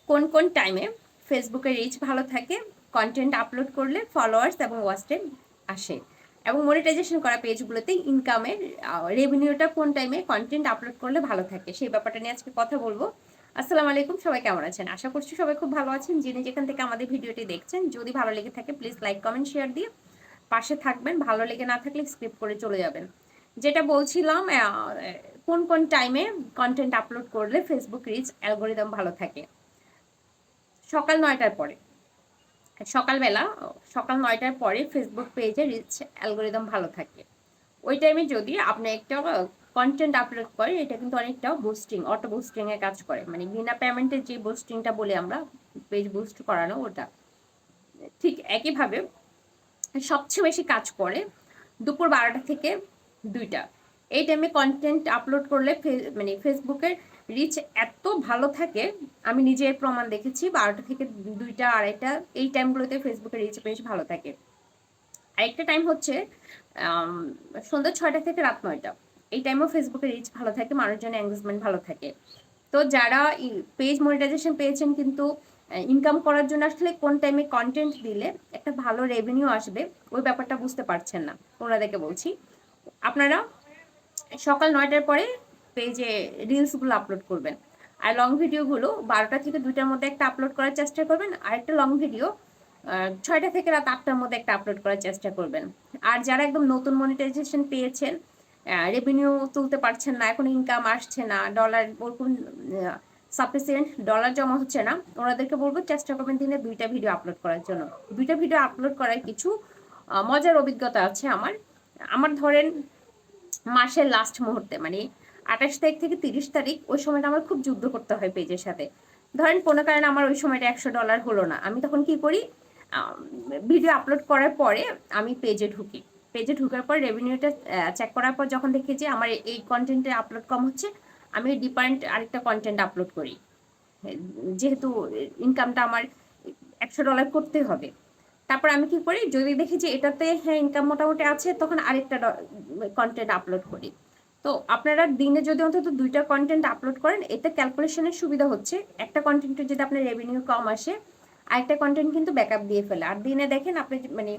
কোন কোন টাইমে ফেসবুকের রিচ ভালো থাকে, কন্টেন্ট আপলোড করলে ফলোয়ার্স এবং ওয়াচ টাইম আসে, এবং মনিটাইজেশন করা পেজগুলোতে ইনকামের রেভিনিউটা কোন টাইমে কন্টেন্ট আপলোড করলে ভালো থাকে, সেই ব্যাপারটা নিয়ে আজকে কথা বলবো। আসসালামু আলাইকুম, সবাই কেমন আছেন? আশা করছি সবাই খুব ভালো আছেন। যিনি যেখান থেকে আমাদের ভিডিওটি দেখছেন, যদি ভালো লেগে থাকে প্লিজ লাইক কমেন্ট শেয়ার দিয়ে পাশে থাকবেন। ভালো লেগে না থাকলে স্কিপ করে চলে যাবেন। যেটা বলছিলাম, কোন কোন টাইমে কন্টেন্ট আপলোড করলে ফেসবুক রিচ অ্যালগোরিদম ভালো থাকে। সকাল 9টার পরে, সকালবেলা সকাল 9টার পরে ফেসবুক পেজে রিচ অ্যালগোরিদম ভালো থাকে। ওই টাইমে যদি আপনি একটা কন্টেন্ট আপলোড করেন, এটা কিন্তু অনেকটা বুস্টিং, অটো বুস্টিং এর কাজ করে, মানে বিনা পেমেন্টের যে বুস্টিংটা বলি আমরা, পেজ বুস্ট করানো, ওটা ঠিক একইভাবে সবচেয়ে বেশি কাজ করে দুপুর 12টা থেকে 2টা। এই টাইমে কন্টেন্ট আপলোড করলে মানে ফেসবুকের রিচ এত ভালো থাকে। আমি নিজের প্রমাণ দেখেছি, 12টা থেকে 2টা 2:30 এই টাইমগুলোতে ফেসবুকের রিচ বেশ ভালো থাকে। আরেকটা টাইম হচ্ছে সন্ধ্যা 6টা থেকে রাত 9টা। এই টাইমেও ফেসবুকের রিচ ভালো থাকে, মানুষজনের এঙ্গেজমেন্ট ভালো থাকে। তো যারা পেজ মনিটাইজেশন পেয়েছেন কিন্তু ইনকাম করার জন্য আসলে কোন টাইমে কন্টেন্ট দিলে একটা ভালো রেভিনিউ আসবে, ওই ব্যাপারটা বুঝতে পারছেন না, ওনাদেরকে বলছি আপনারা সকাল 9টার পরে পেজে রিলসগুলো আপলোড করবেন। আর লং ভিডিওগুলো 12টা থেকে 2টার মধ্যে একটা আপলোড করার চেষ্টা করবেন। আর একটা লং ভিডিও 6টা থেকে রাত 8টার মধ্যে একটা আপলোড করার চেষ্টা করবেন। আর যারা একদম নতুন মনিটাইজেশন পেয়েছেন, রেভিনিউ তুলতে পারছেন না, এখন ইনকাম আসছে না, ডলার ওরকম সাফিসিয়েন্ট ডলার জমা হচ্ছে না, ওনাদেরকে বলবো চেষ্টা করবেন দিনে 2টা ভিডিও আপলোড করার জন্য। 2টা ভিডিও আপলোড করার কিছু মজার অভিজ্ঞতা আছে আমার। আমার ধরেন মাসের লাস্ট মুহূর্তে, মানে 28 তারিখ থেকে 30 তারিখ, ওই সময়টা আমার খুব যুদ্ধ করতে হয় পেজের সাথে। ধরেন কোনো কারণে আমার ওই সময়টা $100 হলো না, আমি তখন কি করি, ভিডিও আপলোড করার পরে আমি পেজে ঢুকি। পেজে ঢুকার পর রেভিনিউটা চেক করার পর যখন দেখি যে আমার এই কন্টেন্টে আপলোড কম হচ্ছে, আমি ডিফারেন্ট আরেকটা কন্টেন্ট আপলোড করি। যেহেতু ইনকামটা আমার $100 করতে হবে। তারপর আমি কি করি, যদি দেখি যে এটাতে হ্যাঁ ইনকাম মোটামুটি আছে, তখন আরেকটা কন্টেন্ট আপলোড করি। তো আপনারা দিনে যদি অন্তত 2টা কন্টেন্ট আপলোড করেন, এতে ক্যালকুলেশনের সুবিধা হচ্ছে, একটা কন্টেন্টের যদি আপনার রেভিনিউ কম আসে, আরেকটা কন্টেন্ট কিন্তু ব্যাকআপ দিয়ে ফেলে। আর দিনে দেখেন আপনি, মানে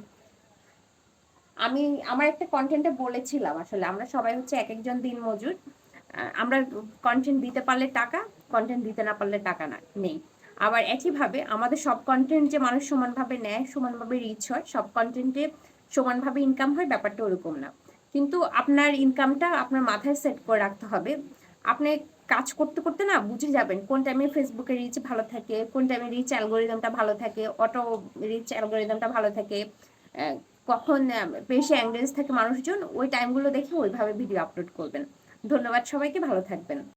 আমি আমার একটা কন্টেন্টে বলেছিলাম, আসলে আমরা সবাই হচ্ছে এক একজন দিন মজুর। আমরা কন্টেন্ট দিতে পারলে টাকা, কন্টেন্ট দিতে না পারলে টাকা না নেই। আবার একইভাবে আমাদের সব কন্টেন্ট যে মানুষ সমানভাবে নেয়, সমানভাবে রিচ হয়, সব কন্টেন্টে সমানভাবে ইনকাম হয়, ব্যাপারটা ওরকম না। কিন্তু আপনার ইনকামটা আপনার মাথায় সেট করে রাখতে হবে। আপনি কাজ করতে করতে না বুঝে যাবেন কোন টাইমে ফেসবুকে রিচ ভালো থাকে, কোন টাইমে রিচ অ্যালগোরিদমটা ভালো থাকে, অটো রিচ অ্যালগোরিদমটা ভালো থাকে, কখন বেশি এঙ্গেজ থাকে মানুষজন, ওই টাইমগুলো দেখে ওইভাবে ভিডিও আপলোড করবেন। ধন্যবাদ সবাইকে, ভালো থাকবেন।